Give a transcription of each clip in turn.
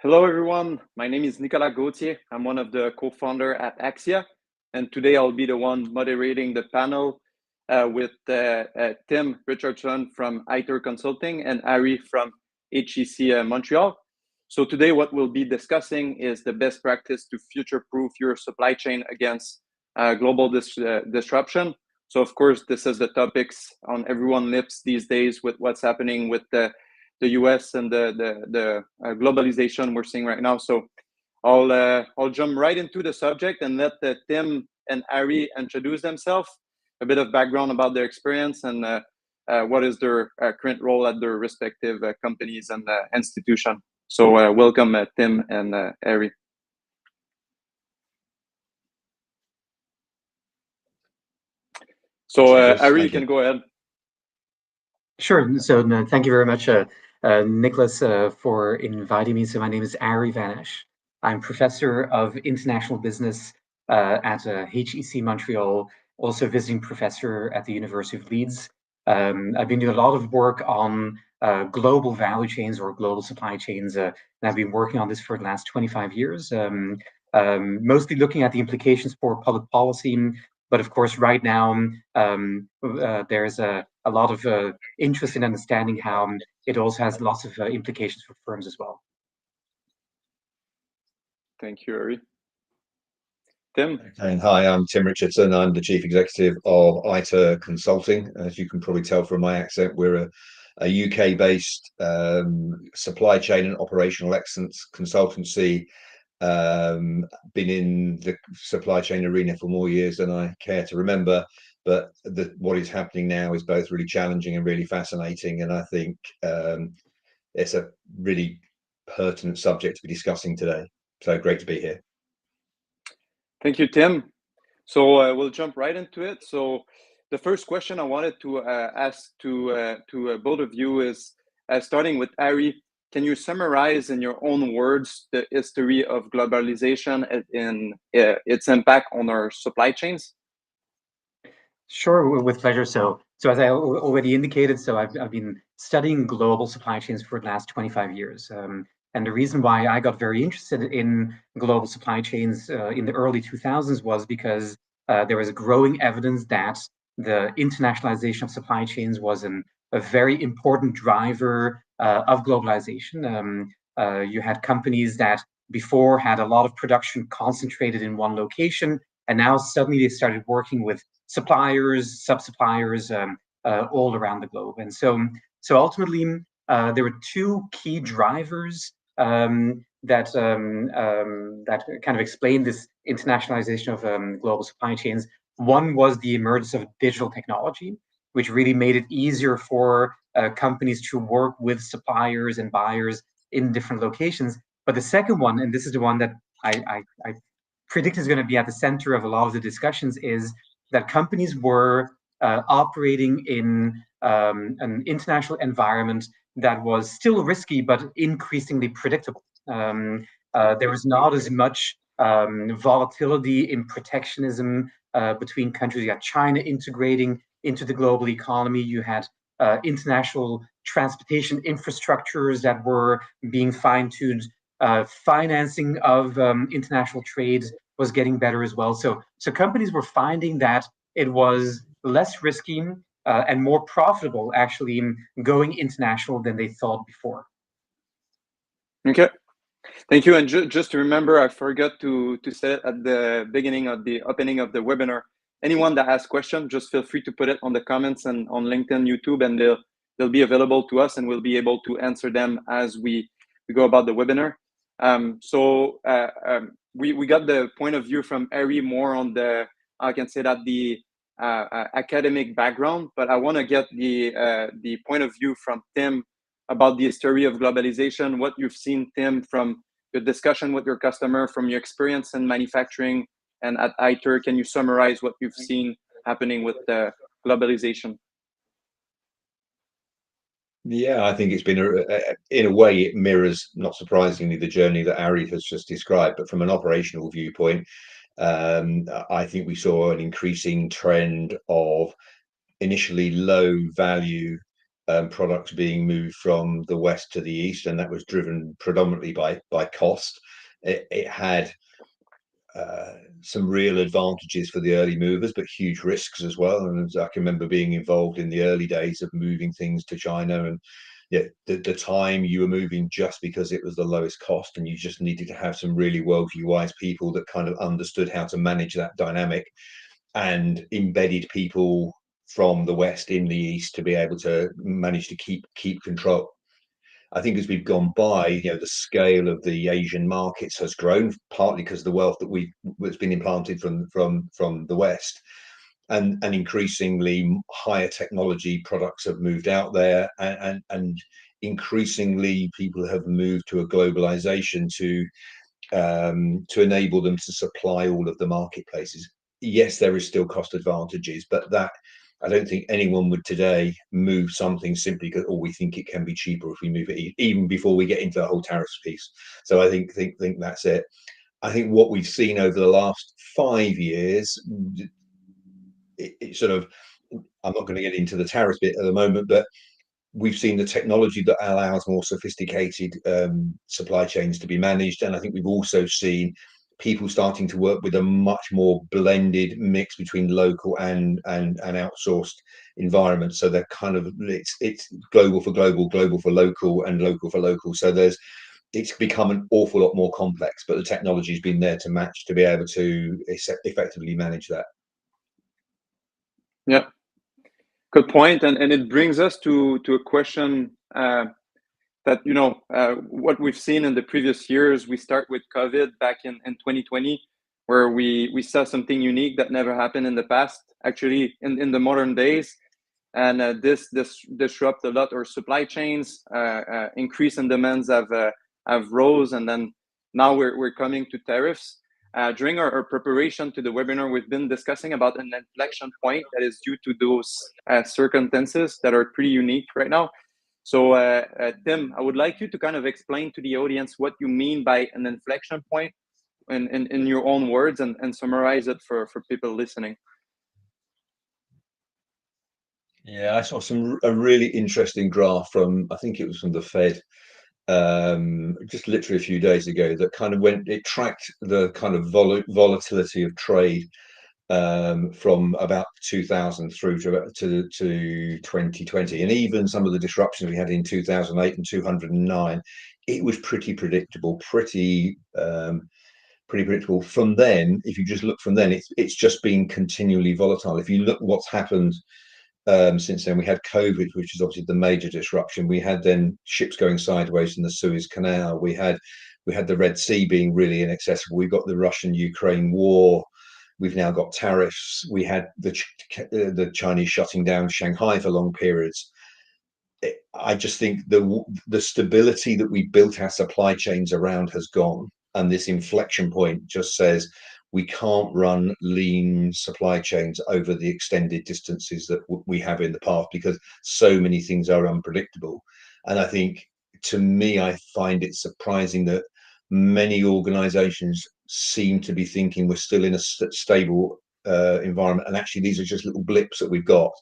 Hello, everyone. My name is Nicolas Gauthier. I'm one of the co-founder at Axya, and today I'll be the one moderating the panel with Tim Richardson from Iter Consulting and Ari from HEC Montreal. So today what we'll be discussing is the best practice to future-proof your supply chain against global disruption. So of course, this is the topics on everyone's lips these days with what's happening with the US and the globalization we're seeing right now. So I'll jump right into the subject and let Tim and Ari introduce themselves, a bit of background about their experience and what is their current role at their respective companies and institution. So welcome Tim and Ari. So Ari, you can go ahead. Sure. So no, thank you very much, Nicholas, for inviting me. So my name is Ari Vanesh. I'm professor of international business at HEC Montreal, also visiting professor at the University of Leeds. I've been doing a lot of work on global value chains or global supply chains, and I've been working on this for the last 25 years, mostly looking at the implications for public policy. But of course, right now, there's a lot of interest in understanding how it also has lots of implications for firms as well. Thank you, Ari. Tim. Okay. Hi, I'm Tim Richardson. I'm the Chief Executive of Iter Consulting. As you can probably tell from my accent, we're a UK-based supply chain and operational excellence consultancy. Been in the supply chain arena for more years than I care to remember. But what is happening now is both really challenging and really fascinating. And I think it's a really pertinent subject to be discussing today. So great to be here. Thank you, Tim. So we'll jump right into it. So the first question I wanted to ask to both of you is, starting with Ari, can you summarize in your own words the history of globalization and its impact on our supply chains? Sure, with pleasure. So as I already indicated, so I've been studying global supply chains for the last 25 years. And the reason why I got very interested in global supply chains in the early 2000s was because there was growing evidence that the internationalization of supply chains was a very important driver of globalization. You had companies that before had a lot of production concentrated in one location, and now suddenly they started working with suppliers, sub-suppliers all around the globe. And so ultimately, there were two key drivers that kind of explain this internationalization of global supply chains. One was the emergence of digital technology, which really made it easier for companies to work with suppliers and buyers in different locations. But the second one, and this is the one that I predict is going to be at the center of a lot of the discussions, is that companies were operating in an international environment that was still risky, but increasingly predictable. There was not as much volatility in protectionism between countries. You had China integrating into the global economy. You had international transportation infrastructures that were being fine-tuned. Financing of international trade was getting better as well. So companies were finding that it was less risky and more profitable actually going international than they thought before. Okay, thank you. And just to remember, I forgot to say it at the beginning of the opening of the webinar. Anyone that has questions, just feel free to put it on the comments and on LinkedIn, YouTube, and they'll be available to us, and we'll be able to answer them as we go about the webinar. We got the point of view from Ari more on the, I can say that the academic background, but I want to get the point of view from Tim about the history of globalization, what you've seen, Tim, from your discussion with your customer, from your experience in manufacturing and at Iter. Can you summarize what you've seen happening with the globalization? Yeah, I think it's been, in a way, it mirrors, not surprisingly, the journey that Ari has just described. But from an operational viewpoint, I think we saw an increasing trend of initially low value products being moved from the west to the east, and that was driven predominantly by cost. It had some real advantages for the early movers, but huge risks as well. And I can remember being involved in the early days of moving things to China, and yeah, the time you were moving just because it was the lowest cost, and you just needed to have some really worldly wise people that kind of understood how to manage that dynamic and embedded people from the west in the east to be able to manage to keep control. I think as we've gone by, the scale of the Asian markets has grown, partly because of the wealth that's been implanted from the West, and increasingly higher technology products have moved out there, and increasingly people have moved to a globalization to enable them to supply all of the marketplaces. Yes, there is still cost advantages, but that I don't think anyone would today move something simply because, we think it can be cheaper if we move it, even before we get into the whole tariffs piece. So I think that's it. I think what we've seen over the last 5 years, it sort of, I'm not going to get into the tariffs bit at the moment, but we've seen the technology that allows more sophisticated supply chains to be managed, and I think we've also seen people starting to work with a much more blended mix between local and outsourced environments. So they're kind of it's global for global, global for local, and local for local. So it's become an awful lot more complex, but the technology's been there to match to be able to effectively manage that. Yeah, good point. And it brings us to a question that, what we've seen in the previous years. We start with COVID back in 2020, where we saw something unique that never happened in the past, actually in the modern days. And this disrupt a lot our supply chains, increase in demands have rose, and then now we're coming to tariffs. During our preparation to the webinar, we've been discussing about an inflection point that is due to those circumstances that are pretty unique right now. So, Tim, I would like you to kind of explain to the audience what you mean by an inflection point in your own words, and summarize it for people listening. Yeah, I saw a really interesting graph from, I think it was from the Fed, just literally a few days ago, that kind of it tracked the kind of volatility of trade from about 2000 through to 2020, and even some of the disruptions we had in 2008 and 2009. It was pretty predictable, pretty predictable. From then, if you just look from then, it's just been continually volatile. If you look what's happened since then, we had COVID, which is obviously the major disruption. We had then ships going sideways in the Suez Canal. We had the Red Sea being really inaccessible. We got the Russian-Ukraine war. We've now got tariffs. We had the Chinese shutting down Shanghai for long periods. I just think the stability that we built our supply chains around has gone, and this inflection point just says we can't run lean supply chains over the extended distances that we have in the past, because so many things are unpredictable. And I think, to me, I find it surprising that many organizations seem to be thinking we're still in a stable environment, and actually these are just little blips that we've got.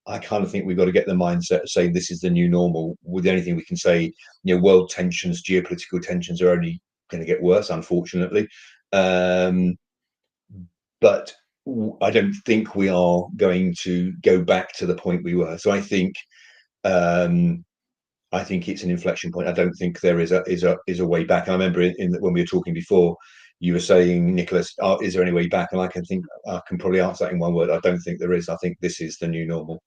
I kind of think we've got to get the mindset of saying this is the new normal. With the only thing we can say, world tensions, geopolitical tensions are only going to get worse, unfortunately. But I don't think we are going to go back to the point we were. So I think it's an inflection point. I don't think there is a way back. I remember when we were talking before, you were saying, Nicholas, is there any way back? And I can probably answer that in one word. I don't think there is. I think this is the new normal.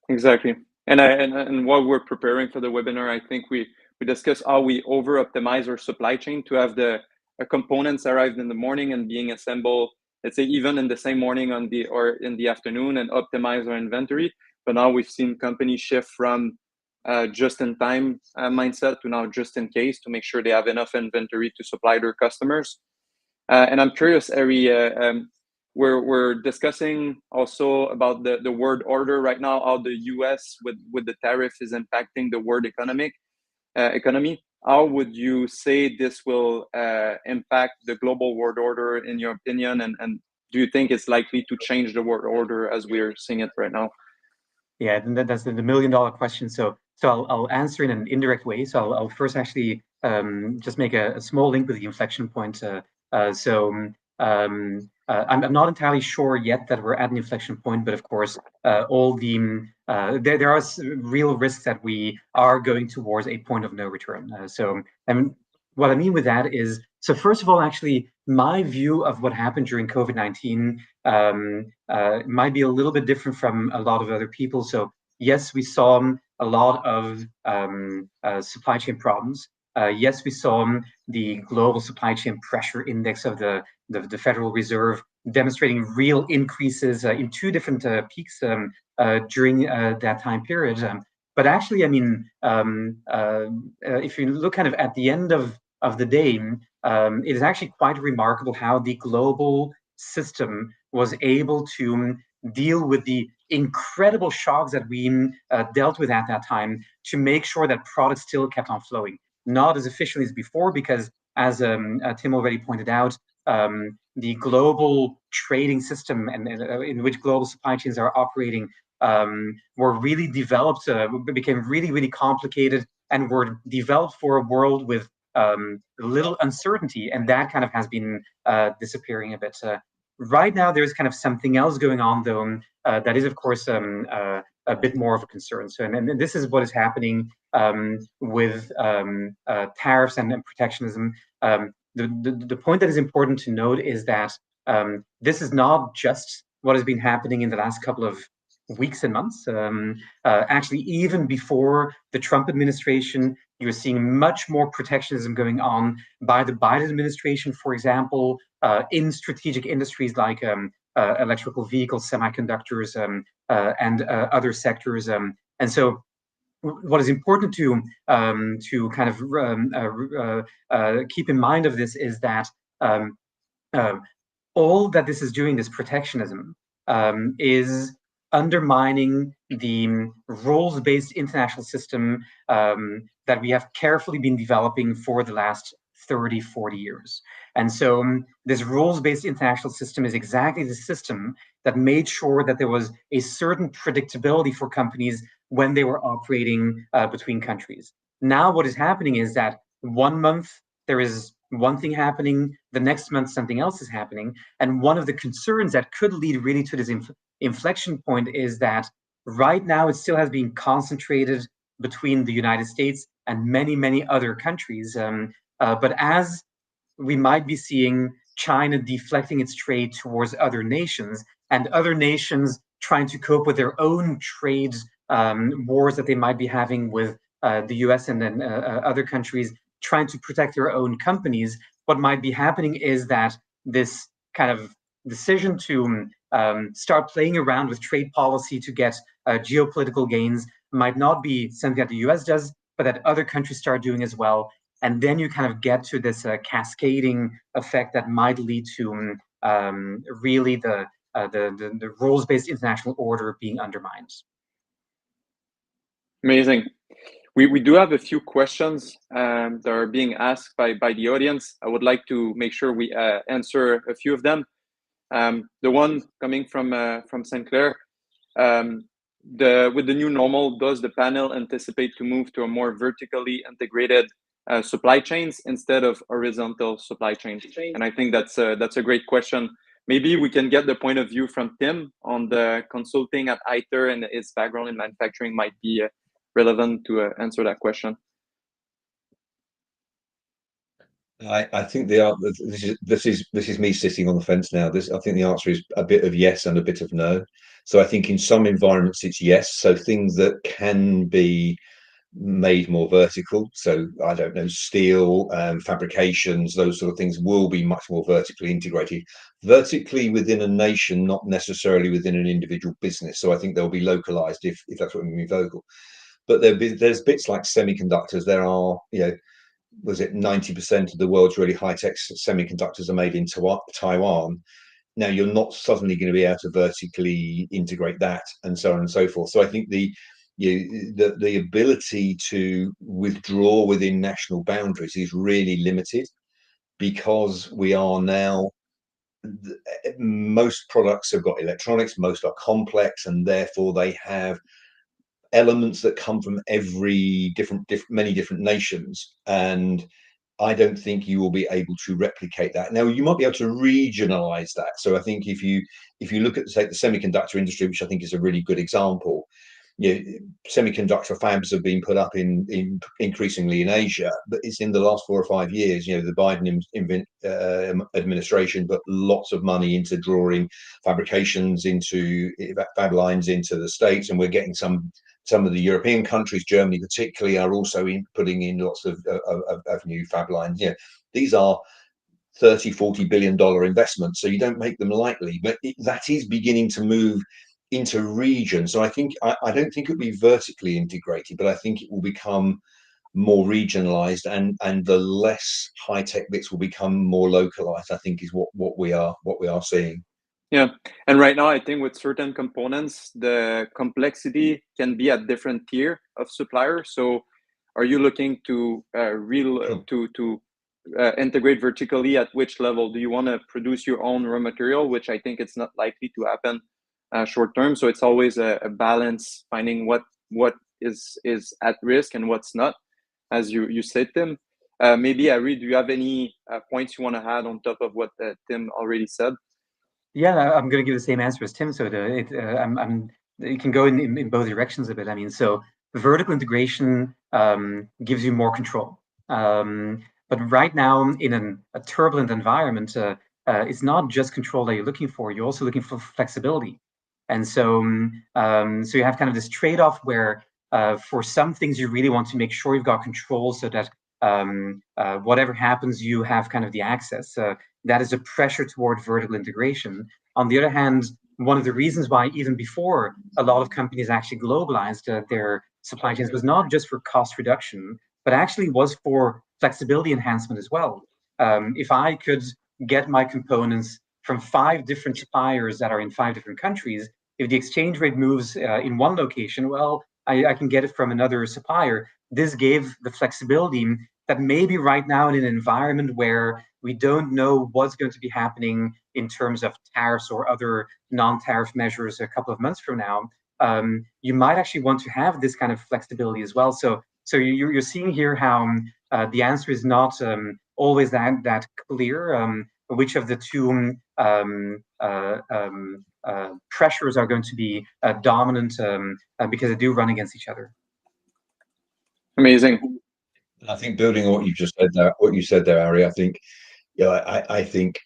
Exactly. And while we're preparing for the webinar, I think we discussed how we over optimize our supply chain to have the components arrived in the morning and being assembled, let's say, even in the same morning or in the afternoon, and optimize our inventory. But now we've seen companies shift from just-in-time mindset to now just-in-case, to make sure they have enough inventory to supply their customers. And I'm curious, Ari, we're discussing also about the world order right now, how the US with the tariff is impacting the world economy. How would you say this will impact the global world order, in your opinion? And do you think it's likely to change the world order as we're seeing it right now? Yeah, that's the million-dollar question. So I'll answer in an indirect way. So I'll first actually just make a small link with the inflection point. I'm not entirely sure yet that we're at an inflection point, but of course, all the there are real risks that we are going towards a point of no return. And what I mean with that is, so first of all, actually, my view of what happened during COVID-19 might be a little bit different from a lot of other people. So yes, we saw a lot of supply chain problems. Yes, we saw the global supply chain pressure index of the Federal Reserve demonstrating real increases in two different peaks during that time period. But actually, I mean, if you look kind of at the end of the day, it is actually quite remarkable how the global system was able to deal with the incredible shocks that we dealt with at that time to make sure that products still kept on flowing. Not as efficiently as before, because as Tim already pointed out, the global trading system and in which global supply chains are operating were really developed, became really, really complicated, and were developed for a world with little uncertainty, and that kind of has been disappearing a bit. Right now, there's kind of something else going on, though, that is, of course, a bit more of a concern. So, and this is what is happening with tariffs and protectionism. The point that is important to note is that this is not just what has been happening in the last couple of weeks and months. Actually, even before the Trump administration, you're seeing much more protectionism going on by the Biden administration, for example, in strategic industries like electrical vehicles, semiconductors, and other sectors. And so what is important to kind of keep in mind of this is that all that this is doing, this protectionism, is undermining the rules-based international system that we have carefully been developing for the last 30, 40 years. And so this rules-based international system is exactly the system that made sure that there was a certain predictability for companies when they were operating between countries. Now what is happening is that 1 month there is one thing happening, the next month something else is happening. And one of the concerns that could lead really to this inflection point is that right now it still has been concentrated between the United States and many, many other countries. But as we might be seeing China deflecting its trade towards other nations, and other nations trying to cope with their own trade wars that they might be having with the US and then other countries trying to protect their own companies, what might be happening is that this kind of decision to start playing around with trade policy to get geopolitical gains might not be something that the US does, but that other countries start doing as well. And then you kind of get to this cascading effect that might lead to really the rules-based international order being undermined. Amazing. We do have a few questions that are being asked by the audience. I would like to make sure we answer a few of them. The one coming from St. Clair, with the new normal, does the panel anticipate to move to a more vertically integrated supply chains instead of horizontal supply chains? And I think that's a great question. Maybe we can get the point of view from Tim on the consulting at Iter, and his background in manufacturing might be relevant to answer that question. I think this is me sitting on the fence now. I think the answer is a bit of yes and a bit of no. So I think in some environments it's yes. So things that can be made more vertical. So I don't know, steel, fabrications, those sort of things will be much more vertically integrated. Vertically within a nation, not necessarily within an individual business. So I think they'll be localized if that's what we mean vocal. But there's bits like semiconductors. There are, was it 90% of the world's really high-tech semiconductors are made in Taiwan. Now you're not suddenly going to be able to vertically integrate that, and so on and so forth. So I think the ability to withdraw within national boundaries is really limited, because we are now, most products have got electronics, most are complex, and therefore they have elements that come from many different nations, and I don't think you will be able to replicate that. Now, you might be able to regionalize that. So I think if you look at, say, the semiconductor industry, which I think is a really good example, semiconductor fabs have been put up in increasingly in Asia, but it's in the last 4 or 5 years. The Biden administration put lots of money into drawing fabrications into fab lines into the States, and we're getting some of the European countries, Germany particularly, are also putting in lots of new fab lines. These are $30-40 billion investments, so you don't make them lightly, but that is beginning to move into regions. So I don't think it'll be vertically integrated, but I think it will become more regionalized, and the less high-tech bits will become more localized, I think, is what we are seeing. Yeah, and right now I think with certain components, the complexity can be at different tier of suppliers. So are you looking to integrate vertically? At which level do you want to produce your own raw material, which I think it's not likely to happen short term? So it's always a balance, finding what is at risk and what's not, as you said, Tim. Maybe Ari, do you have any points you want to add on top of what Tim already said? Yeah, I'm going to give the same answer as Tim. So it can go in both directions a bit. I mean, so vertical integration gives you more control. But right now, in a turbulent environment, it's not just control that you're looking for. You're also looking for flexibility. And so you have kind of this trade-off where for some things you really want to make sure you've got control, so that whatever happens, you have kind of the access. That is a pressure toward vertical integration. On the other hand, one of the reasons why even before a lot of companies actually globalized their supply chains was not just for cost reduction, but actually was for flexibility enhancement as well. If I could get my components from 5 different suppliers that are in 5 different countries, if the exchange rate moves in one location, well, I can get it from another supplier. This gave the flexibility that maybe right now in an environment where we don't know what's going to be happening in terms of tariffs or other non-tariff measures a couple of months from now, you might actually want to have this kind of flexibility as well. So you're seeing here how the answer is not always that clear. Which of the two pressures are going to be dominant because they do run against each other. Amazing. I think building on what you just said there, Ari, I think, I think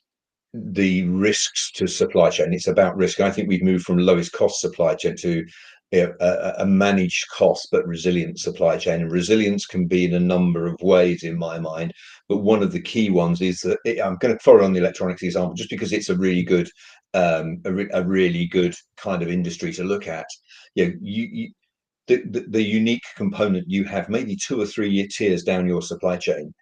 the risks to supply chain, it's about risk. I think we've moved from lowest cost supply chain to a managed cost but resilient supply chain. And resilience can be in a number of ways in my mind, but one of the key ones is that I'm going to follow on the electronics example just because it's a really good a really good kind of industry to look at. The unique component you have maybe 2 or 3 tiers down your supply chain.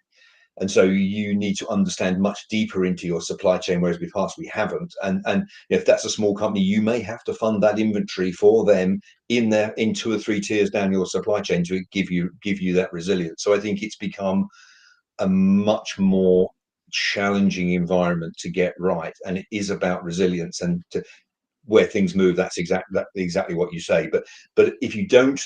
And so you need to understand much deeper into your supply chain, whereas with parts we haven't. And if that's a small company, you may have to fund that inventory for them in 2 or 3 tiers down your supply chain to give you that resilience. So I think it's become a much more challenging environment to get right, and it is about resilience and where things move. That's exactly what you say. But if you don't,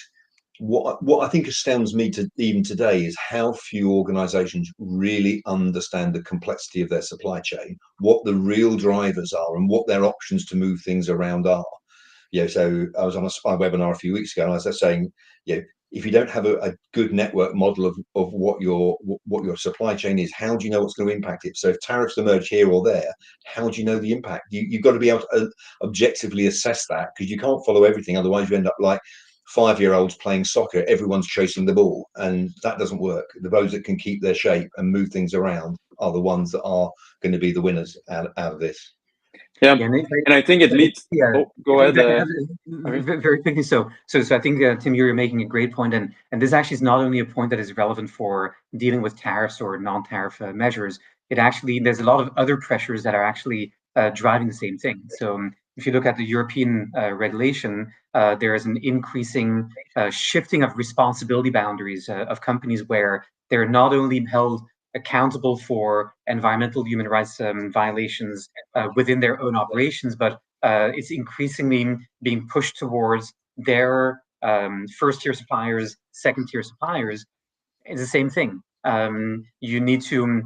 what I think astounds me even today is how few organizations really understand the complexity of their supply chain, what the real drivers are, and what their options to move things around are. So I was on a SPI webinar a few weeks ago, and I was saying, if you don't have a good network model of what your supply chain is, how do you know what's going to impact it? So if tariffs emerge here or there, how do you know the impact? You've got to be able to objectively assess that, because you can't follow everything. Otherwise you end up like 5-year-olds playing soccer. Everyone's chasing the ball, and that doesn't work. Those that can keep their shape and move things around are the ones that are going to be the winners out of this. Yeah, and I think it leads. Go ahead. Very quickly. So I think Tim, you're making a great point, and this actually is not only a point that is relevant for dealing with tariffs or non-tariff measures. It actually, there's a lot of other pressures that are actually driving the same thing. So if you look at the European regulation, there is an increasing shifting of responsibility boundaries of companies, where they're not only held accountable for environmental human rights violations within their own operations, but it's increasingly being pushed towards their first-tier suppliers, second-tier suppliers, it's the same thing. You need to,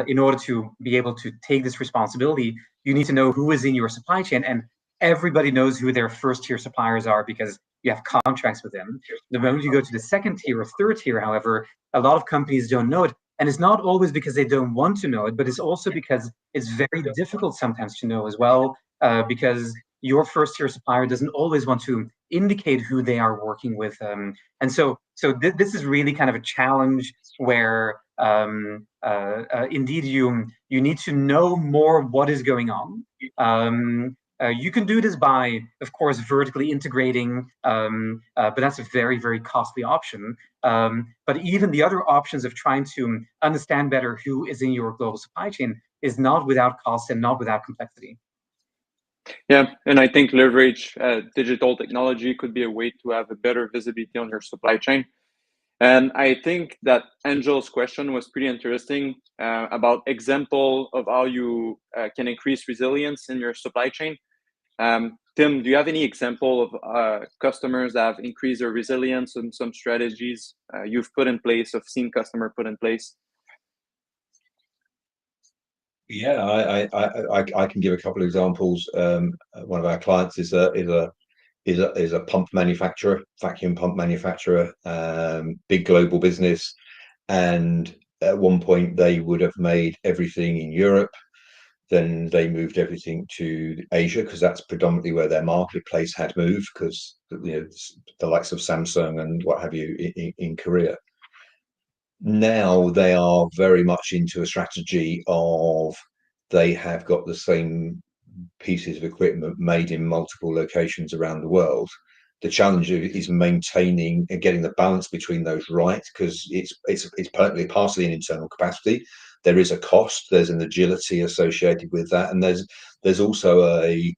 in order to be able to take this responsibility, you need to know who is in your supply chain, and everybody knows who their first-tier suppliers are because you have contracts with them. The moment you go to the second tier or third tier, however, a lot of companies don't know it. And it's not always because they don't want to know it, but it's also because it's very difficult sometimes to know as well, because your first-tier supplier doesn't always want to indicate who they are working with. And so this is really kind of a challenge where indeed you need to know more what is going on. You can do this by, of course, vertically integrating, but that's a very, very costly option. But even the other options of trying to understand better who is in your global supply chain is not without cost and not without complexity. Yeah, and I think leverage digital technology could be a way to have a better visibility on your supply chain. And I think that Angel's question was pretty interesting about example of how you can increase resilience in your supply chain. Tim, do you have any example of customers that have increased their resilience and some strategies you've put in place, or seen customer put in place? Yeah, I can give a couple of examples. One of our clients is a pump manufacturer, vacuum pump manufacturer, big global business, and at one point they would have made everything in Europe. Then they moved everything to Asia because that's predominantly where their marketplace had moved, because the likes of Samsung and what have you in Korea. Now they are very much into a strategy of they have got the same pieces of equipment made in multiple locations around the world. The challenge is maintaining and getting the balance between those right, because it's partly an internal capacity. There is a cost, there's an agility associated with that, and there's also a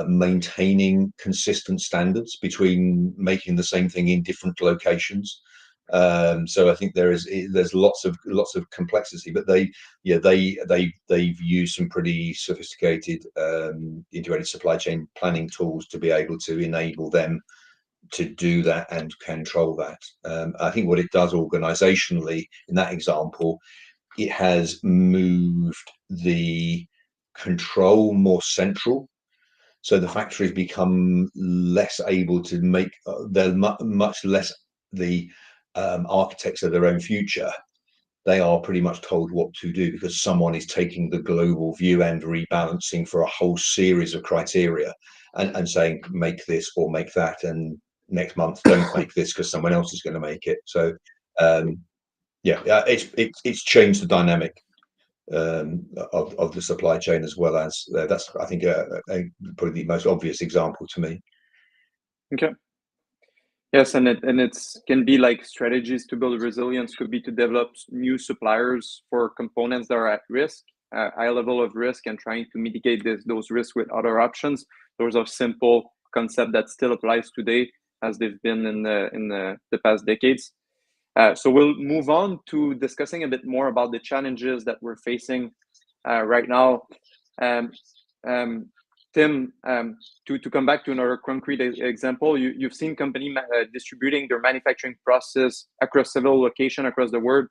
maintaining consistent standards between making the same thing in different locations. So I think there's lots of complexity, but they've used some pretty sophisticated integrated supply chain planning tools to be able to enable them to do that and control that. I think what it does organizationally in that example, it has moved the control more central. So the factories become less able to make, they're much less the architects of their own future. They are pretty much told what to do because someone is taking the global view and rebalancing for a whole series of criteria and saying, make this or make that, and next month don't make this because someone else is going to make it. So it's changed the dynamic of the supply chain, as well as that's, I think, probably the most obvious example to me. Okay. Yes, and it's can be like strategies to build resilience could be to develop new suppliers for components that are at risk, high level of risk, and trying to mitigate those risks with other options. Those are simple concept that still applies today as they've been in the past decades. So we'll move on to discussing a bit more about the challenges that we're facing right now. Tim, to come back to another concrete example, you've seen company distributing their manufacturing process across several locations across the world.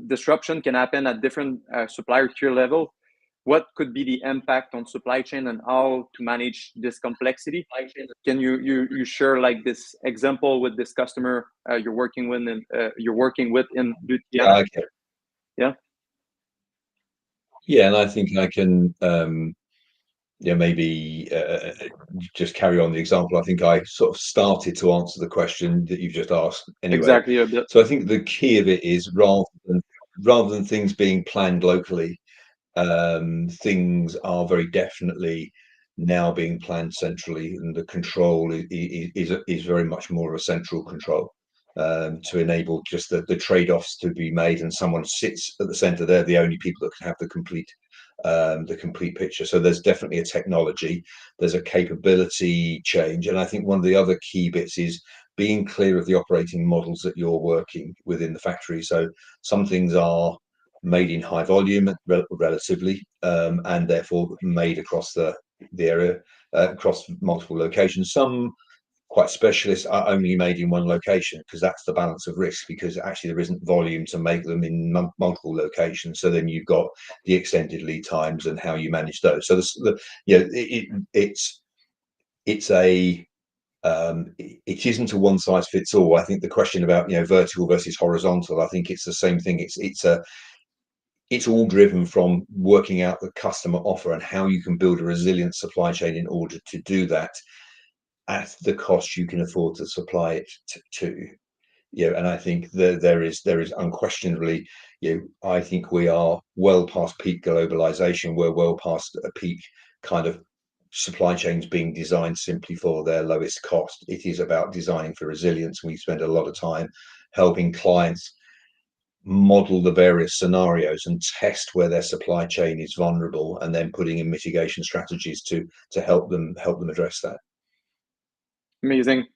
Disruption can happen at different supplier tier level. What could be the impact on supply chain and how to manage this complexity? Can you share like this example with this customer you're working with in Louisiana? Yeah, and I think I can maybe just carry on the example. I think I sort of started to answer the question that you've just asked anyway. Exactly a bit. So I think the key of it is rather than things being planned locally, things are very definitely now being planned centrally, and the control is very much more of a central control to enable just the trade-offs to be made, and someone sits at the center. They're the only people that can have the complete picture. So there's definitely a technology, there's a capability change, and I think one of the other key bits is being clear of the operating models that you're working within the factory. So some things are made in high volume relatively, and therefore made across the area, across multiple locations. Some quite specialist are only made in one location, because that's the balance of risk, because actually there isn't volume to make them in multiple locations. So then you've got the extended lead times and how you manage those. So it isn't a one size fits all. I think the question about vertical versus horizontal, I think it's the same thing. It's all driven from working out the customer offer and how you can build a resilient supply chain in order to do that at the cost you can afford to supply it to. And I think there is unquestionably, I think we are well past peak globalization. We're well past a peak kind of supply chains being designed simply for their lowest cost. It is about designing for resilience. We spend a lot of time helping clients model the various scenarios and test where their supply chain is vulnerable, and then putting in mitigation strategies to help them address that. Amazing.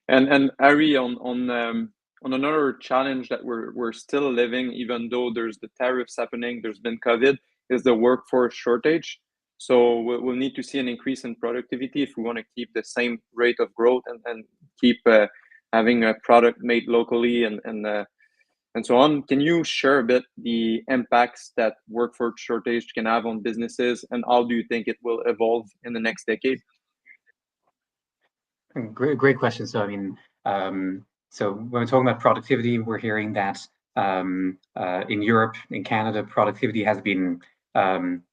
And Ari, on another challenge that we're still living, even though there's the tariffs happening, there's been COVID, is the workforce shortage. So we'll need to see an increase in productivity if we want to keep the same rate of growth and keep having a product made locally and so on. Can you share a bit the impacts that workforce shortage can have on businesses, and how do you think it will evolve in the next decade? Great question. So I mean, so when we're talking about productivity, we're hearing that in Europe, in Canada, productivity has been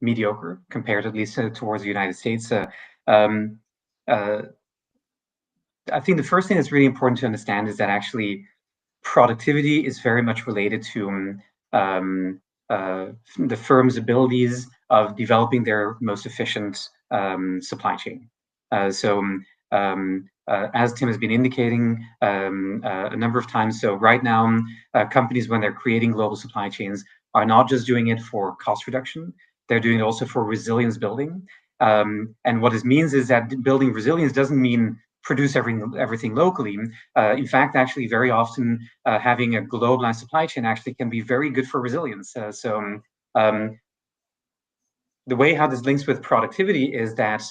mediocre compared at least towards the United States. I think the first thing that's really important to understand is that actually productivity is very much related to the firm's abilities of developing their most efficient supply chain. As Tim has been indicating a number of times, so right now, companies, when they're creating global supply chains, are not just doing it for cost reduction, they're doing it also for resilience building. And what this means is that building resilience doesn't mean produce everything locally. In fact, actually, very often, having a globalized supply chain actually can be very good for resilience. The way how this links with productivity is that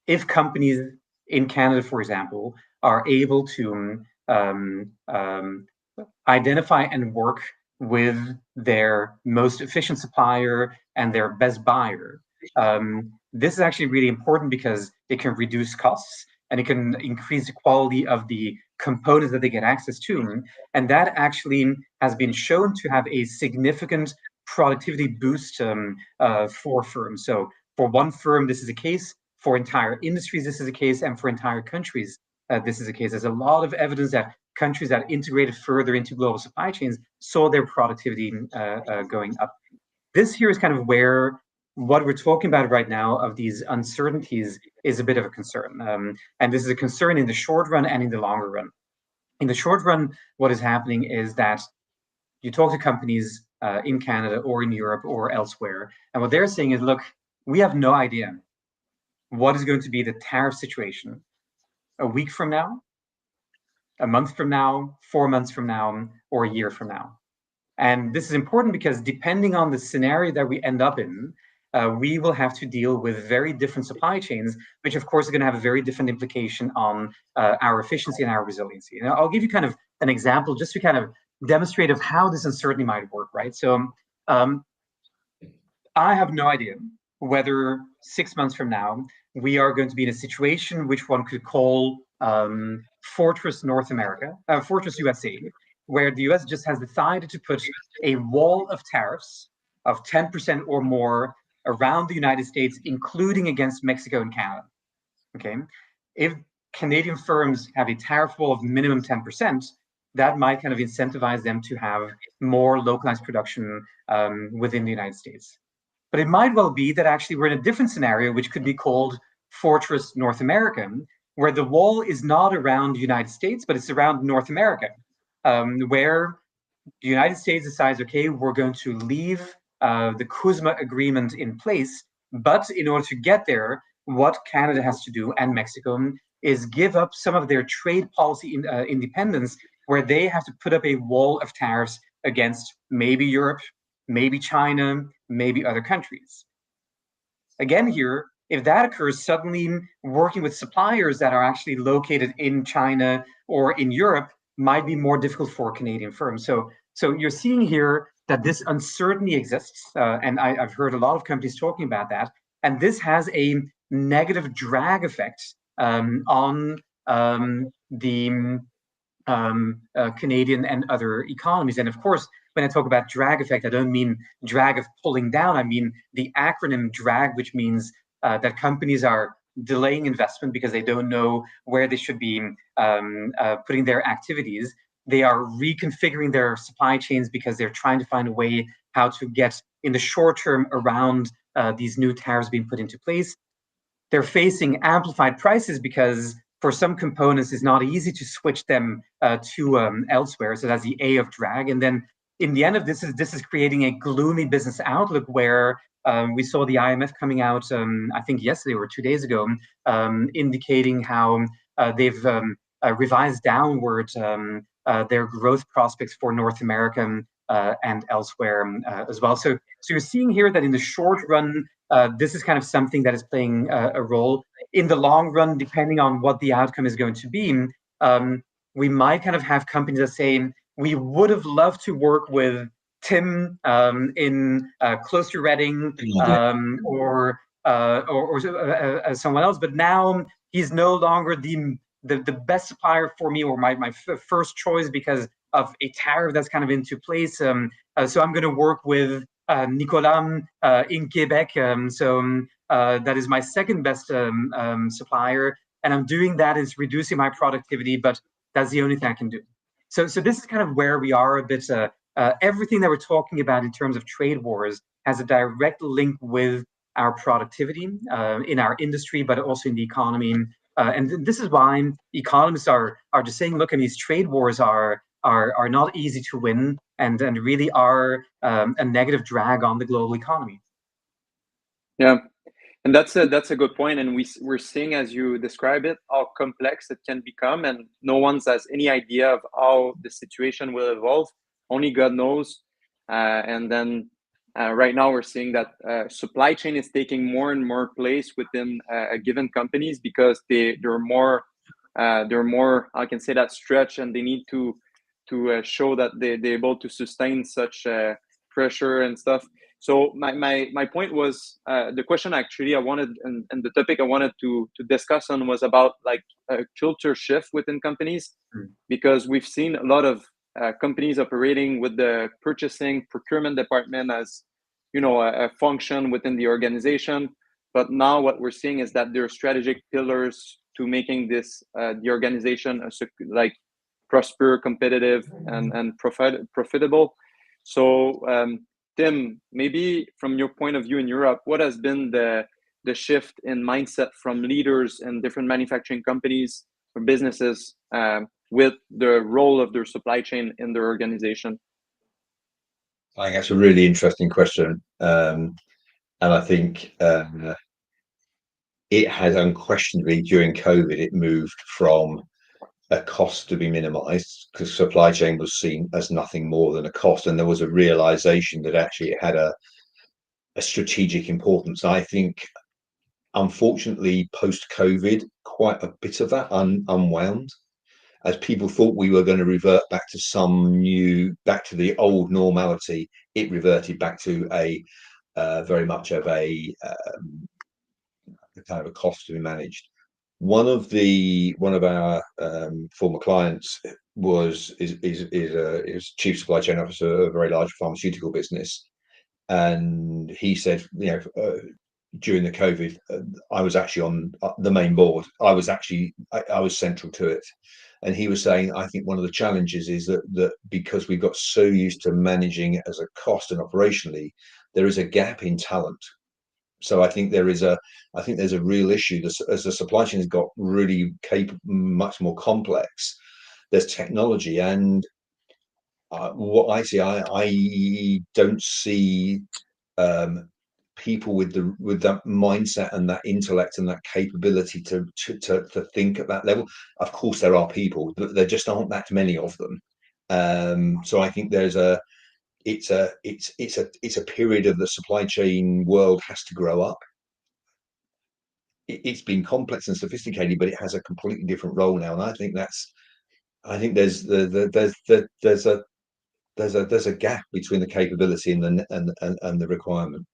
if companies in Canada, for example, are able to identify and work with their most efficient supplier and their best buyer, this is actually really important because it can reduce costs and it can increase the quality of the components that they get access to. And that actually has been shown to have a significant productivity boost for firms. So for one firm, this is a case. For entire industries, this is a case. And for entire countries, this is a case. There's a lot of evidence that countries that integrated further into global supply chains saw their productivity going up. This here is kind of where what we're talking about right now of these uncertainties is a bit of a concern. And this is a concern in the short run and in the longer run. In the short run, what is happening is that you talk to companies in Canada or in Europe or elsewhere, and what they're saying is, look, we have no idea what is going to be the tariff situation a week from now, a month from now, 4 months from now, or a year from now. And this is important because depending on the scenario that we end up in, we will have to deal with very different supply chains, which of course is going to have a very different implication on our efficiency and our resiliency. And I'll give you kind of an example just to kind of demonstrate of how this uncertainty might work, right? So I have no idea whether 6 months from now, we are going to be in a situation which one could call Fortress North America, Fortress USA, where the US just has decided to put a wall of tariffs of 10% or more around the United States, including against Mexico and Canada. Okay, if Canadian firms have a tariff wall of minimum 10%, that might kind of incentivize them to have more localized production within the United States. But it might well be that actually we're in a different scenario, which could be called Fortress North America, where the wall is not around the United States, but it's around North America, where the United States decides, okay, we're going to leave the CUSMA agreement in place, but in order to get there, what Canada has to do, and Mexico, is give up some of their trade policy independence, where they have to put up a wall of tariffs against maybe Europe, maybe China, maybe other countries. Again, here, if that occurs, suddenly working with suppliers that are actually located in China or in Europe might be more difficult for Canadian firms. So you're seeing here that this uncertainty exists, and I've heard a lot of companies talking about that, and this has a negative drag effect on the Canadian and other economies. And of course, when I talk about drag effect, I don't mean drag of pulling down. I mean the acronym DRAG, which means that companies are delaying investment because they don't know where they should be putting their activities. They are reconfiguring their supply chains because they're trying to find a way how to get in the short term around these new tariffs being put into place. They're facing amplified prices because for some components it's not easy to switch them to elsewhere. So that's the A of drag. And then in the end of this is creating a gloomy business outlook where we saw the IMF coming out, I think yesterday or 2 days ago, indicating how they've revised downward their growth prospects for North America and elsewhere as well. So you're seeing here that in the short run, this is kind of something that is playing a role. In the long run, depending on what the outcome is going to be, we might kind of have companies that say, we would have loved to work with Tim in close to Reading or someone else, but now he's no longer the best supplier for me or my first choice because of a tariff that's kind of into place. So I'm going to work with Nicolas in Quebec. That is my second best supplier, and I'm doing that. It's reducing my productivity, but that's the only thing I can do. So this is kind of where we are a bit. Everything that we're talking about in terms of trade wars has a direct link with our productivity in our industry, but also in the economy. And this is why economists are just saying, look, I mean, these trade wars are not easy to win and really are a negative drag on the global economy. Yeah, and that's a good point. And we're seeing, as you describe it, how complex it can become, and no one has any idea of how the situation will evolve. Only God knows. And then right now we're seeing that supply chain is taking more and more place within a given companies because they're more I can say that stretch, and they need to show that they're able to sustain such pressure and stuff. So my point was the question actually I wanted and the topic I wanted to discuss on was about like a culture shift within companies, because we've seen a lot of companies operating with the purchasing procurement department as a function within the organization, but now what we're seeing is that there are strategic pillars to making this the organization like prosper, competitive, and profitable. So Tim, maybe from your point of view in Europe, what has been the shift in mindset from leaders in different manufacturing companies or businesses with the role of their supply chain in their organization? I think that's a really interesting question, and I think it has unquestionably during COVID it moved from a cost to be minimized because supply chain was seen as nothing more than a cost, and there was a realization that actually it had a strategic importance. I think unfortunately post COVID quite a bit of that unwound as people thought we were going to revert back to the old normality. It reverted back to a very much of a kind of a cost to be managed. One of our former clients is chief supply chain officer of a very large pharmaceutical business, and he said, during the COVID, I was actually on the main board. I was central to it, and he was saying, I think one of the challenges is that because we've got so used to managing it as a cost and operationally, there is a gap in talent. So I think there's a real issue as the supply chain has got really much more complex. There's technology, and what I see, I don't see people with that mindset and that intellect and that capability to think at that level. Of course, there are people, but there just aren't that many of them. So I think it's a period of the supply chain world has to grow up. it's been complex and sophisticated, but it has a completely different role now. And I think there's a gap between the capability and the requirement.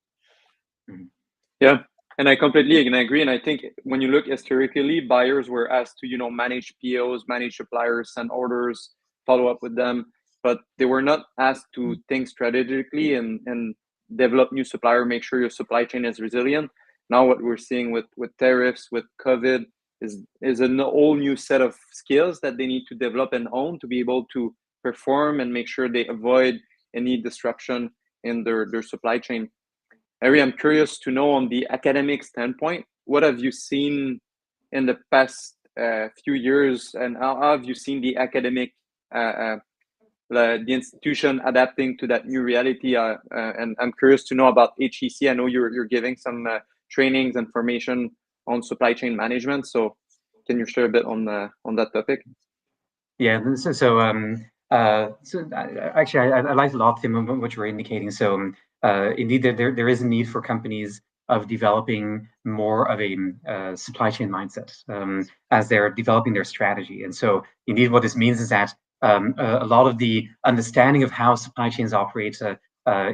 Yeah, and I completely agree. And I think when you look historically, buyers were asked to, manage POs, manage suppliers, send orders, follow up with them, but they were not asked to think strategically and develop new supplier, make sure your supply chain is resilient. Now, what we're seeing with tariffs, with COVID, is a whole new set of skills that they need to develop and own to be able to perform and make sure they avoid any disruption in their supply chain. Harry, I'm curious to know on the academic standpoint, what have you seen in the past few years, and how have you seen the academic, the institution adapting to that new reality? And I'm curious to know about HEC. I know you're giving some trainings and formation on supply chain management. So, can you share a bit on that topic? Yeah. Actually, I liked a lot, Tim, what you were indicating. So indeed, there is a need for companies of developing more of a supply chain mindset as they're developing their strategy. And so indeed, what this means is that a lot of the understanding of how supply chains operate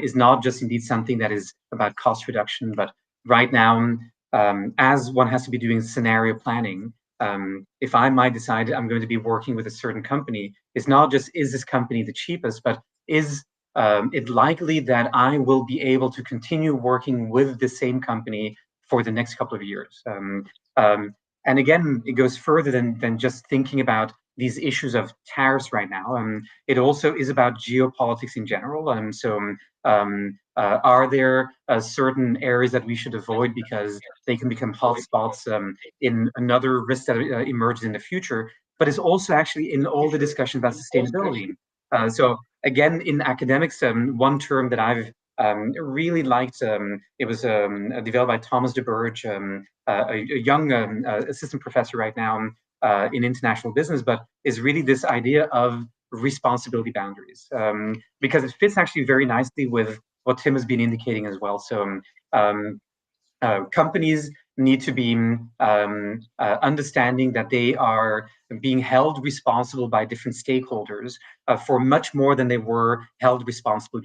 is not just indeed something that is about cost reduction, but right now, as one has to be doing scenario planning, if I might decide I'm going to be working with a certain company, it's not just is this company the cheapest, but is it likely that I will be able to continue working with the same company for the next couple of years? And again, it goes further than just thinking about these issues of tariffs right now. It also is about geopolitics in general. Are there certain areas that we should avoid because they can become hotspots in another risk that emerges in the future? But it's also actually in all the discussion about sustainability. So again, in academics, one term that I've really liked, it was developed by Thomas de Burgh, a young assistant professor right now in international business, but is really this idea of responsibility boundaries, because it fits actually very nicely with what Tim has been indicating as well. So companies need to be understanding that they are being held responsible by different stakeholders for much more than they were held responsible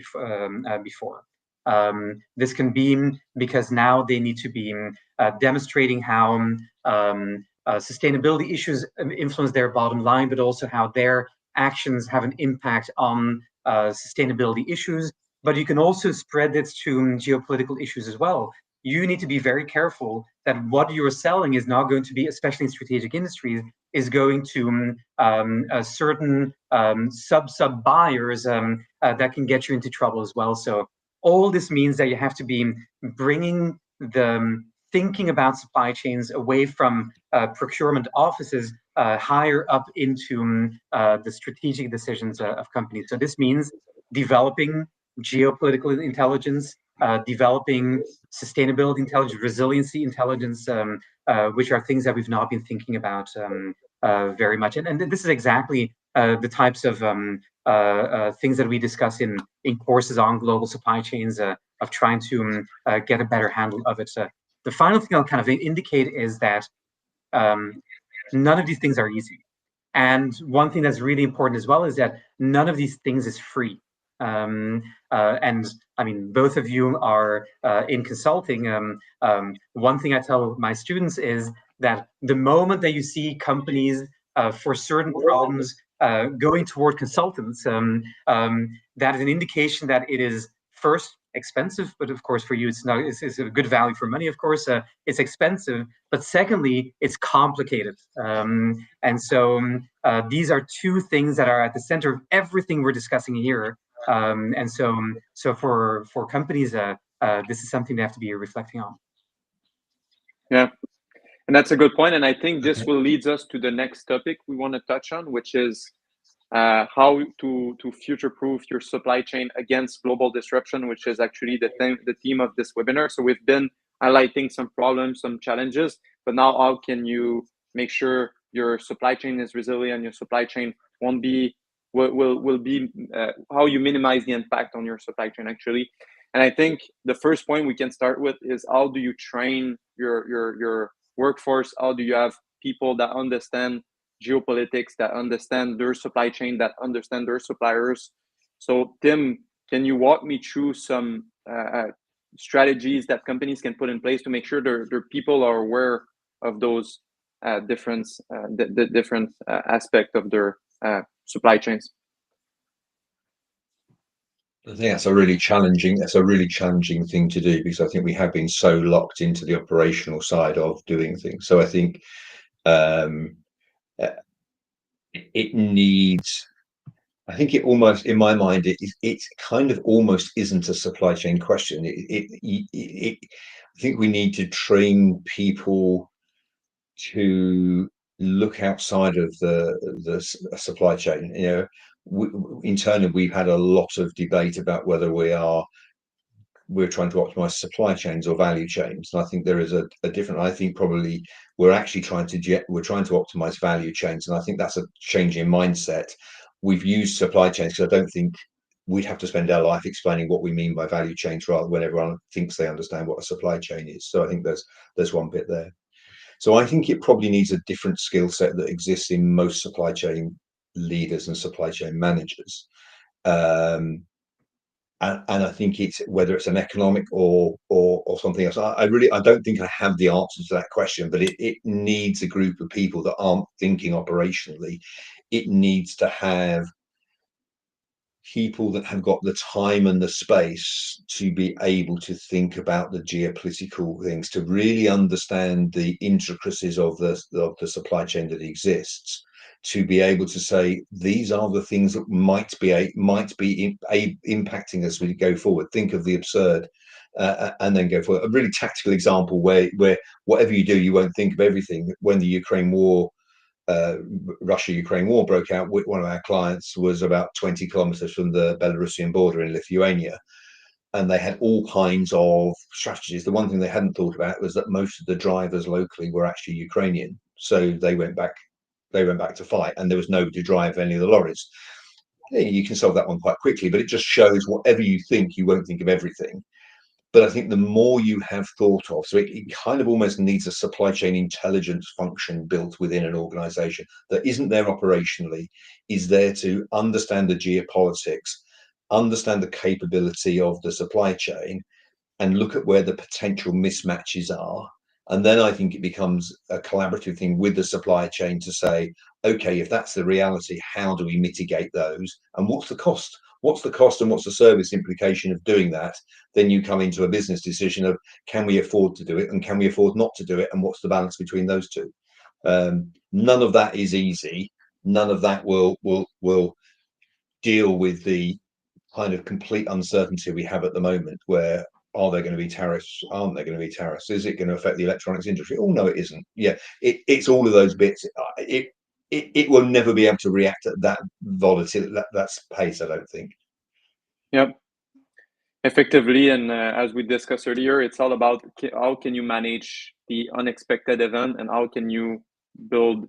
before. This can be because now they need to be demonstrating how sustainability issues influence their bottom line, but also how their actions have an impact on sustainability issues. But you can also spread this to geopolitical issues as well. You need to be very careful that what you're selling is not going to be, especially in strategic industries, is going to certain sub buyers that can get you into trouble as well. So all this means that you have to be bringing the thinking about supply chains away from procurement offices higher up into the strategic decisions of companies. So this means developing geopolitical intelligence, developing sustainability intelligence, resiliency intelligence, which are things that we've not been thinking about very much. And this is exactly the types of things that we discuss in courses on global supply chains, of trying to get a better handle of it. The final thing I'll kind of indicate is that none of these things are easy. And one thing that's really important as well is that none of these things is free. And I mean, both of you are in consulting. One thing I tell my students is that the moment that you see companies for certain problems going toward consultants, that is an indication that it is first expensive, but of course for you it's not. It's a good value for money. Of course, it's expensive, but secondly, it's complicated. And so these are two things that are at the center of everything we're discussing here. And so for companies, this is something they have to be reflecting on. Yeah, and that's a good point. And I think this will lead us to the next topic we want to touch on, which is how to future-proof your supply chain against global disruption, which is actually the theme of this webinar. So we've been highlighting some problems, some challenges, but now how can you make sure your supply chain is resilient, your supply chain won't be, will be, how you minimize the impact on your supply chain actually. And I think the first point we can start with is how do you train your workforce? How do you have people that understand geopolitics, that understand their supply chain, that understand their suppliers? So Tim, can you walk me through some strategies that companies can put in place to make sure their people are aware of those different aspect of their supply chains? I think that's a really challenging thing to do, because I think we have been so locked into the operational side of doing things. So I think it needs, I think it almost, in my mind, it kind of almost isn't a supply chain question. I think we need to train people to look outside of the supply chain. You know, internally, we've had a lot of debate about whether we're trying to optimize supply chains or value chains, and I think there is a different. I think probably we're actually trying to optimize value chains, and I think that's a change in mindset. We've used supply chains because I don't think we'd have to spend our life explaining what we mean by value chains, rather when everyone thinks they understand what a supply chain is. So I think there's one bit there. So I think it probably needs a different skill set that exists in most supply chain leaders and supply chain managers. And I think it's, whether it's an economic or something else, I don't think I have the answer to that question, but it needs a group of people that aren't thinking operationally. It needs to have people that have got the time and the space to be able to think about the geopolitical things, to really understand the intricacies of the supply chain that exists, to be able to say these are the things that might be impacting us as we go forward. Think of the absurd, and then go for a really tactical example where whatever you do, you won't think of everything. When the Russia-Ukraine war broke out, one of our clients was about 20 kilometers from the Belarusian border in Lithuania, and they had all kinds of strategies. The one thing they hadn't thought about was that most of the drivers locally were actually Ukrainian, so they went back to fight, and there was nobody to drive any of the lorries. Yeah, you can solve that one quite quickly, but it just shows whatever you think, you won't think of everything. But I think the more you have thought of, so it kind of almost needs a supply chain intelligence function built within an organization that isn't there operationally, is there to understand the geopolitics, understand the capability of the supply chain, and look at where the potential mismatches are. And then I think it becomes a collaborative thing with the supply chain to say, okay, if that's the reality, how do we mitigate those? And what's the cost? What's the cost and what's the service implication of doing that? Then you come into a business decision of, can we afford to do it, and can we afford not to do it? And what's the balance between those two? None of that is easy. None of that will deal with the kind of complete uncertainty we have at the moment, where are there going to be tariffs? Aren't there going to be tariffs? Is it going to affect the electronics industry? Oh, no, it isn't. Yeah, it's all of those bits. It will never be able to react at that volatility, that pace, I don't think. Yep. Effectively, and as we discussed earlier, it's all about how can you manage the unexpected event, and how can you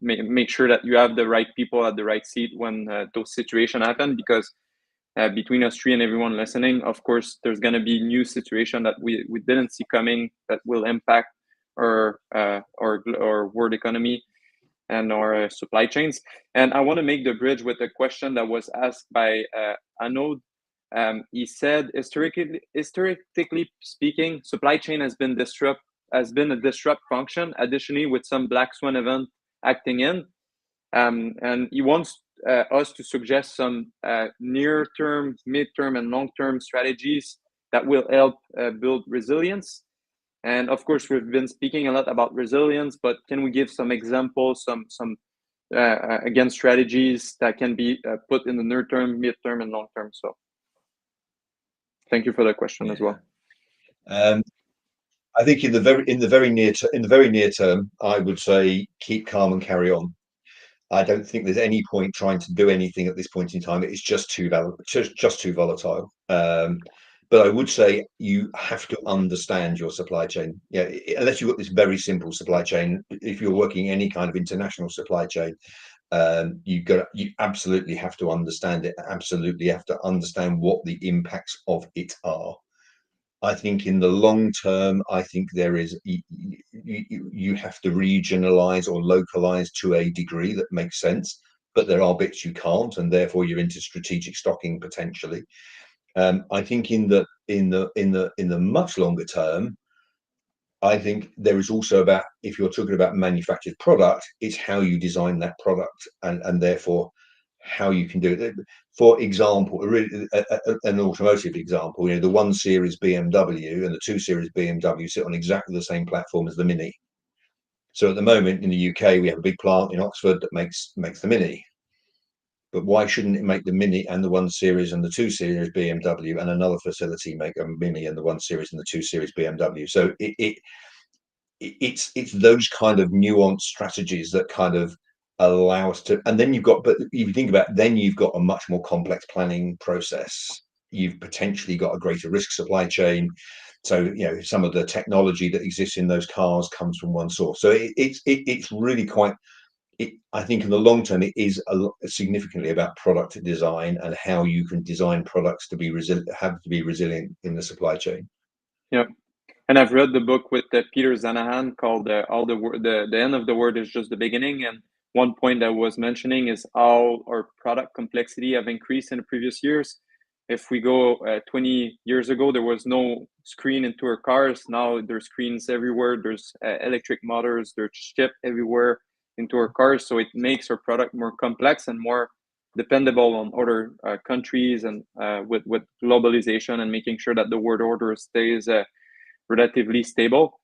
make sure that you have the right people at the right seat when those situations happen. Because between us three and everyone listening, of course, there's going to be new situation that we didn't see coming that will impact our world economy and our supply chains. And I want to make the bridge with a question that was asked by Anode. He said, historically speaking, supply chain has been a disrupt function. Additionally, with some black swan event acting in, and he wants us to suggest some near-term, mid-term, and long-term strategies that will help build resilience. And of course, we've been speaking a lot about resilience, but can we give some examples, some again strategies that can be put in the near-term, mid-term, and long-term? So, thank you for the question as well. I think in the very near term, I would say keep calm and carry on. I don't think there's any point trying to do anything at this point in time. It's just too volatile. But I would say you have to understand your supply chain. Yeah, unless you've got this very simple supply chain. If you're working any kind of international supply chain, you absolutely have to understand it. Absolutely have to understand what the impacts of it are. I think in the long term, I think there is you have to regionalize or localize to a degree that makes sense, but there are bits you can't, and therefore you're into strategic stocking potentially. I think in the much longer term, I think there is also about, if you're talking about manufactured product, it's how you design that product, and therefore how you can do it. For example, an automotive example, the 1 Series BMW and the 2 Series BMW sit on exactly the same platform as the Mini. So at the moment in the UK, we have a big plant in Oxford that makes the Mini. But why shouldn't it make the Mini and the 1 Series and the 2 Series BMW, and another facility make a Mini and the 1 Series and the 2 Series BMW? So it's those kind of nuanced strategies that kind of allow us to. And then but if you think about it, then you've got a much more complex planning process. You've potentially got a greater risk supply chain. So some of the technology that exists in those cars comes from one source. So it's really quite. I think in the long term, it is significantly about product design and how you can design products to be resilient in the supply chain. Yeah. And I've read the book with Peter Zanahan called "All the End of the Word is Just the Beginning." And one point that was mentioning is how our product complexity have increased in the previous years. If we go 20 years ago, there was no screen into our cars. Now there's screens everywhere. There's electric motors. There's chip everywhere into our cars. So it makes our product more complex and more dependable on other countries, and with globalization and making sure that the world order stays relatively stable.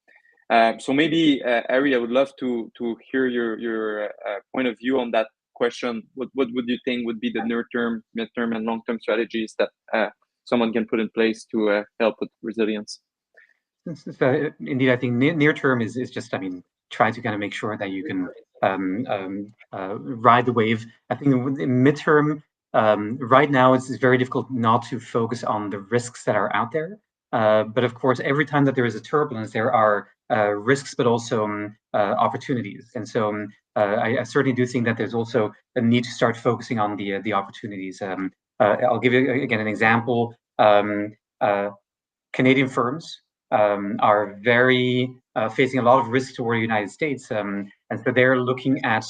So maybe, Ari, I would love to hear your point of view on that question. What would you think would be the near term, mid-term, and long-term strategies that someone can put in place to help with resilience? So indeed, I think near term is just, try to kind of make sure that you can ride the wave. I think in midterm, right now it's very difficult not to focus on the risks that are out there. But of course, every time that there is a turbulence, there are risks, but also opportunities. And so I certainly do think that there's also a need to start focusing on the opportunities. I'll give you again an example. Canadian firms are very facing a lot of risk toward the United States, and so they're looking at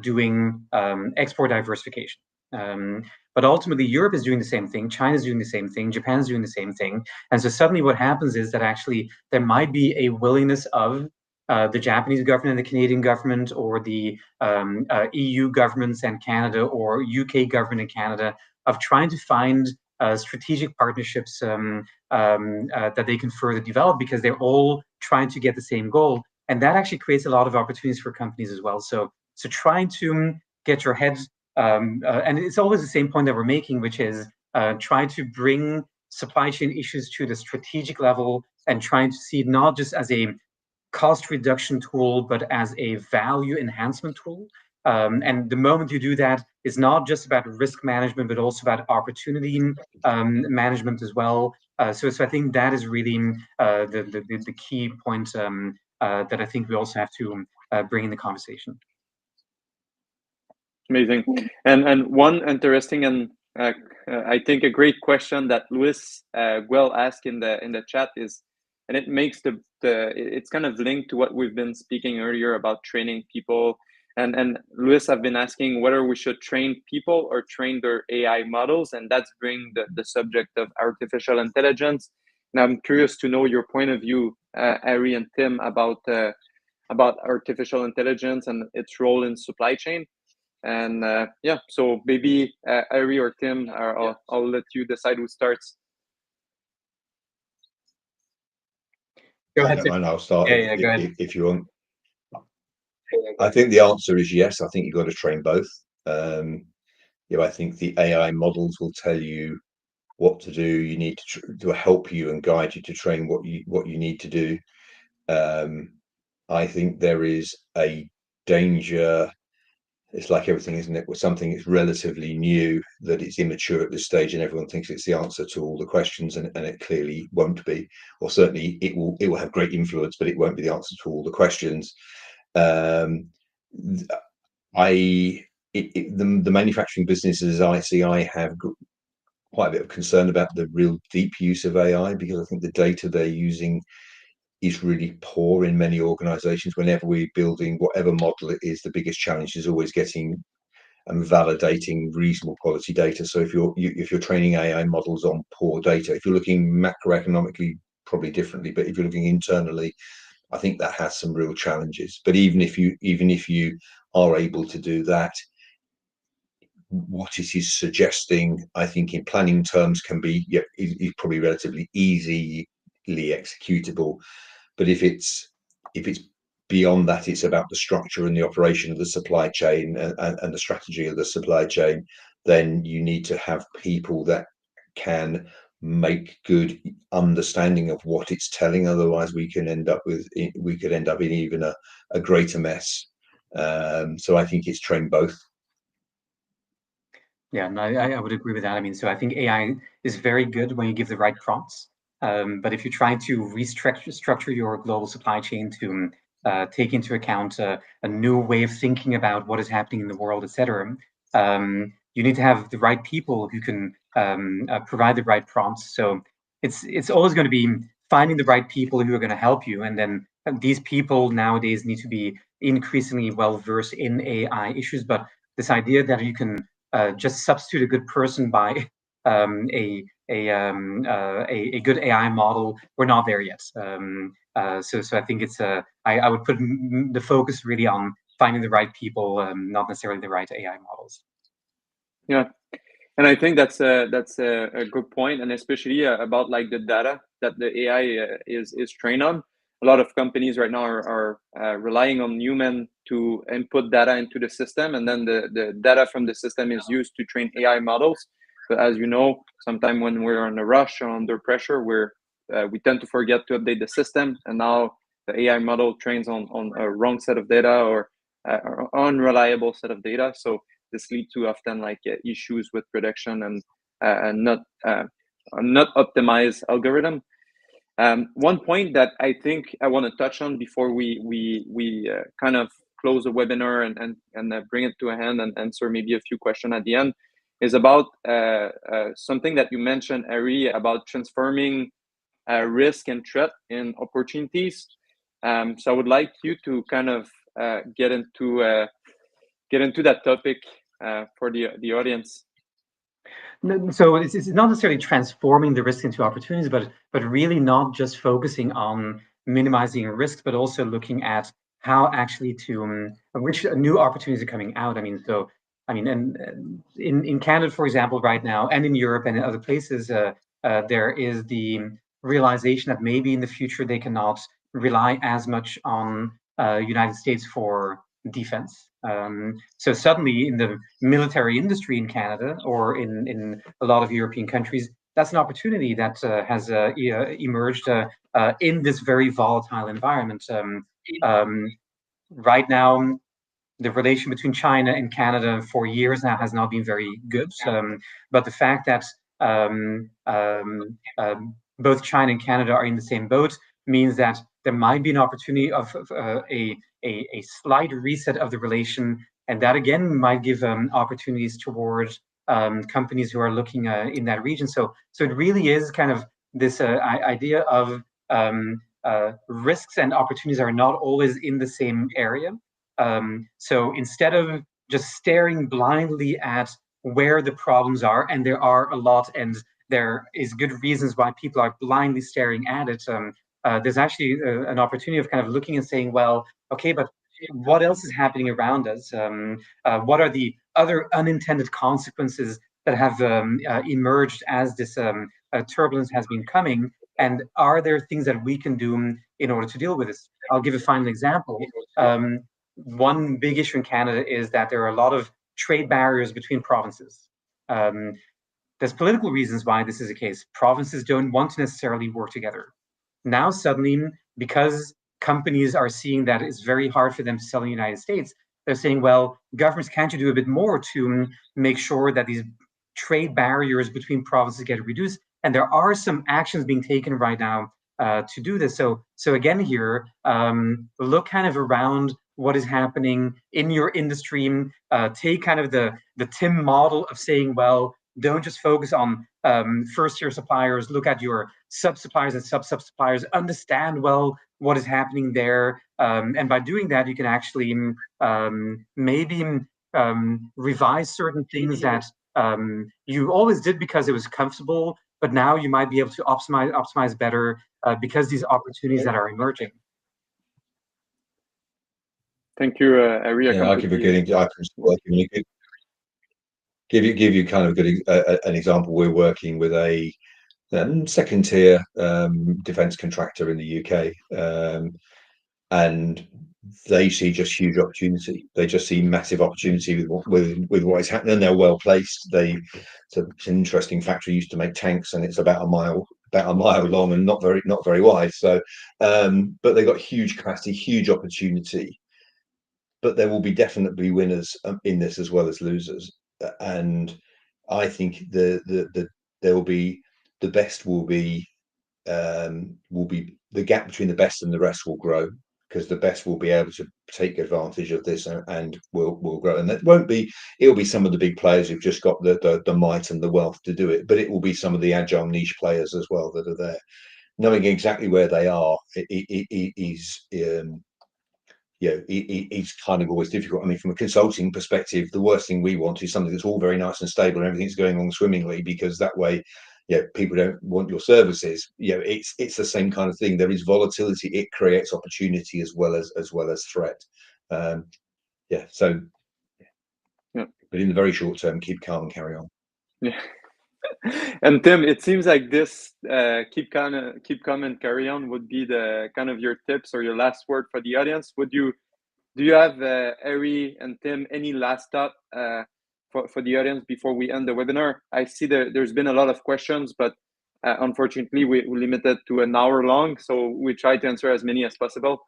doing export diversification. But ultimately, Europe is doing the same thing, China is doing the same thing, Japan is doing the same thing. And so suddenly what happens is that actually there might be a willingness of the Japanese government and the Canadian government, or the EU governments and Canada, or UK government and Canada, of trying to find strategic partnerships that they can further develop, because they're all trying to get the same goal. And that actually creates a lot of opportunities for companies as well. So trying to get your head, and it's always the same point that we're making, which is trying to bring supply chain issues to the strategic level, and trying to see it not just as a cost reduction tool, but as a value enhancement tool. And the moment you do that, it's not just about risk management, but also about opportunity management as well. So I think that is really the key point that I think we also have to bring in the conversation. Amazing. And one interesting and I think a great question that Luis well asked in the chat is, and it makes it's kind of linked to what we've been speaking earlier about training people. And Luis have been asking whether we should train people or train their AI models, and that's bring the subject of artificial intelligence. And I'm curious to know your point of view, Ari and Tim, about artificial intelligence and its role in supply chain. And so maybe Ari or Tim, I'll let you decide who starts. Go ahead. I'll start. Yeah, go ahead. If you want. I think the answer is yes. I think you've got to train both. I think the AI models will tell you what to do. You need to help you and guide you to train what you need to do. I think there is a danger. It's like everything, isn't it? With something that's relatively new, that it's immature at this stage, and everyone thinks it's the answer to all the questions, and it clearly won't be. Or certainly, it will have great influence, but it won't be the answer to all the questions. The manufacturing businesses I see, I have quite a bit of concern about the real deep use of AI, because I think the data they're using is really poor in many organizations. Whenever we're building whatever model it is, the biggest challenge is always getting and validating reasonable quality data. So if you're training AI models on poor data, if you're looking macroeconomically, probably differently, but if you're looking internally, I think that has some real challenges. But even if you are able to do that, what it is suggesting, I think in planning terms, can be is probably relatively easily executable. But if it's beyond that, it's about the structure and the operation of the supply chain and the strategy of the supply chain, then you need to have people that can make good understanding of what it's telling. Otherwise, we could end up in even a greater mess. So I think it's train both. Yeah, no, I would agree with that. I mean, so I think AI is very good when you give the right prompts. But if you're trying to structure your global supply chain to take into account a new way of thinking about what is happening in the world, etc., you need to have the right people who can provide the right prompts. So it's always going to be finding the right people who are going to help you, and then these people nowadays need to be increasingly well versed in AI issues. But this idea that you can just substitute a good person by a good AI model. We're not there yet. So I think it's I would put the focus really on finding the right people, not necessarily the right AI models. Yeah, and I think that's a good point, and especially about like the data that the AI is trained on. A lot of companies right now are relying on human to input data into the system, and then the data from the system is used to train AI models. But as you know, sometimes when we're in a rush or under pressure, we tend to forget to update the system, and now the AI model trains on a wrong set of data or unreliable set of data. So this leads to often like issues with production and not optimized algorithm. One point that I think I want to touch on before we kind of close the webinar and bring it to a end and answer maybe a few questions at the end is about something that you mentioned, Ari, about transforming risk and threat in opportunities. So I would like you to kind of get into that topic for the audience. So it's not necessarily transforming the risk into opportunities, but really not just focusing on minimizing risks, but also looking at how actually to which new opportunities are coming out. I mean, and in Canada, for example, right now, and in Europe and in other places, there is the realization that maybe in the future they cannot rely as much on United States for defense. So suddenly in the military industry in Canada or in a lot of European countries, that's an opportunity that has emerged in this very volatile environment. Right now, the relation between China and Canada for years now has not been very good. But the fact that both China and Canada are in the same boat means that there might be an opportunity of a slight reset of the relation, and that again might give opportunities towards companies who are looking in that region. So it really is kind of this idea of risks and opportunities are not always in the same area. So instead of just staring blindly at where the problems are, and there are a lot, and there is good reasons why people are blindly staring at it, there's actually an opportunity of kind of looking and saying, well, okay, but what else is happening around us? What are the other unintended consequences that have emerged as this turbulence has been coming? And are there things that we can do in order to deal with this? I'll give a final example. One big issue in Canada is that there are a lot of trade barriers between provinces. There's political reasons why this is the case. Provinces don't want to necessarily work together. Now suddenly, because companies are seeing that it's very hard for them to sell in the United States, they're saying, well, governments, can't you do a bit more to make sure that these trade barriers between provinces get reduced? And there are some actions being taken right now to do this. So again here, look kind of around what is happening in your industry. Take kind of the TIM model of saying, well, don't just focus on first-tier suppliers. Look at your sub-suppliers and sub-sub-suppliers. Understand well what is happening there, and by doing that, you can actually maybe revise certain things that you always did because it was comfortable, but now you might be able to optimize better because these opportunities that are emerging. Thank you, Ari. Yeah, I can give you kind of an example. We're working with a second tier defense contractor in the UK, and they see just huge opportunity. They just see massive opportunity with what is happening. They're well placed. It's an interesting factory. Used to make tanks, and it's about a mile long and not very wide. So, but they've got huge capacity, huge opportunity. But there will be definitely winners in this as well as losers, and I think there will be the best will be the gap between the best and the rest will grow, because the best will be able to take advantage of this and will grow. And it'll be some of the big players who've just got the might and the wealth to do it, but it will be some of the agile niche players as well that are there. Knowing exactly where they are it's kind of always difficult. I mean, from a consulting perspective, the worst thing we want is something that's all very nice and stable and everything's going on swimmingly, because that way, people don't want your services. It's the same kind of thing. There is volatility. It creates opportunity as well as threat. But in the very short term, keep calm and carry on. Yeah. And Tim, it seems like this keep calm and carry on would be the kind of your tips or your last word for the audience. Do you have, Ari and Tim, any last thought for the audience before we end the webinar? I see there's been a lot of questions, but unfortunately we limited to an hour long, so we try to answer as many as possible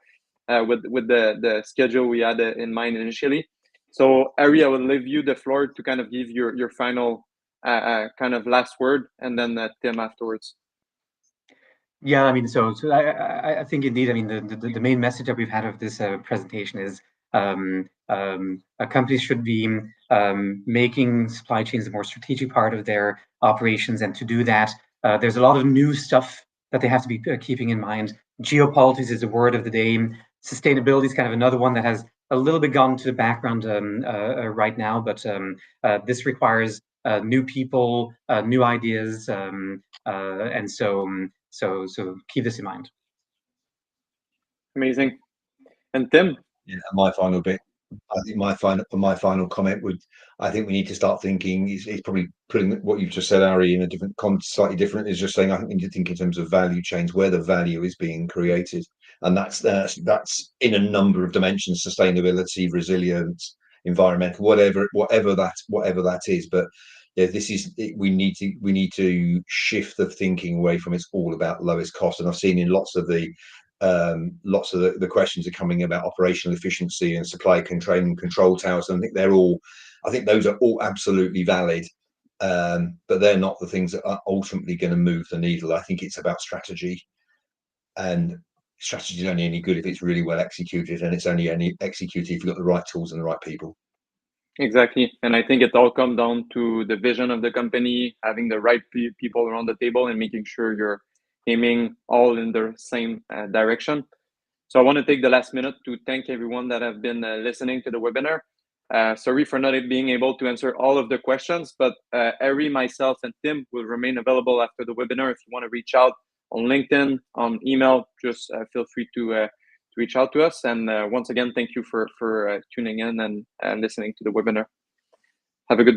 with the schedule we had in mind initially. So Ari, I will leave you the floor to kind of give your final kind of last word, and then Tim afterwards. Yeah, I mean, so I think indeed, I mean, the main message that we've had of this presentation is companies should be making supply chains a more strategic part of their operations, and to do that, there's a lot of new stuff that they have to be keeping in mind. Geopolitics is the word of the day. Sustainability is kind of another one that has a little bit gone to the background right now, but this requires new people, new ideas, and so keep this in mind. Amazing. And Tim? Yeah, my final bit. I think my final comment would, I think we need to start thinking. He's probably putting what you've just said, Ari, in a different, slightly different. Is just saying I think we need to think in terms of value chains, where the value is being created, and that's in a number of dimensions: sustainability, resilience, environmental, whatever that is. But we need to shift the thinking away from it's all about lowest cost. And I've seen in lots of the questions are coming about operational efficiency and supply control towers, and I think those are all absolutely valid, but they're not the things that are ultimately going to move the needle. I think it's about strategy, and strategy is only any good if it's really well executed, and it's only executed if you've got the right tools and the right people. Exactly. And I think it all comes down to the vision of the company, having the right people around the table, and making sure you're aiming all in the same direction. So I want to take the last minute to thank everyone that have been listening to the webinar. Sorry for not being able to answer all of the questions, but Ari, myself, and Tim will remain available after the webinar. If you want to reach out on LinkedIn, on email, just feel free to reach out to us. And once again, thank you for tuning in and listening to the webinar. Have a good day.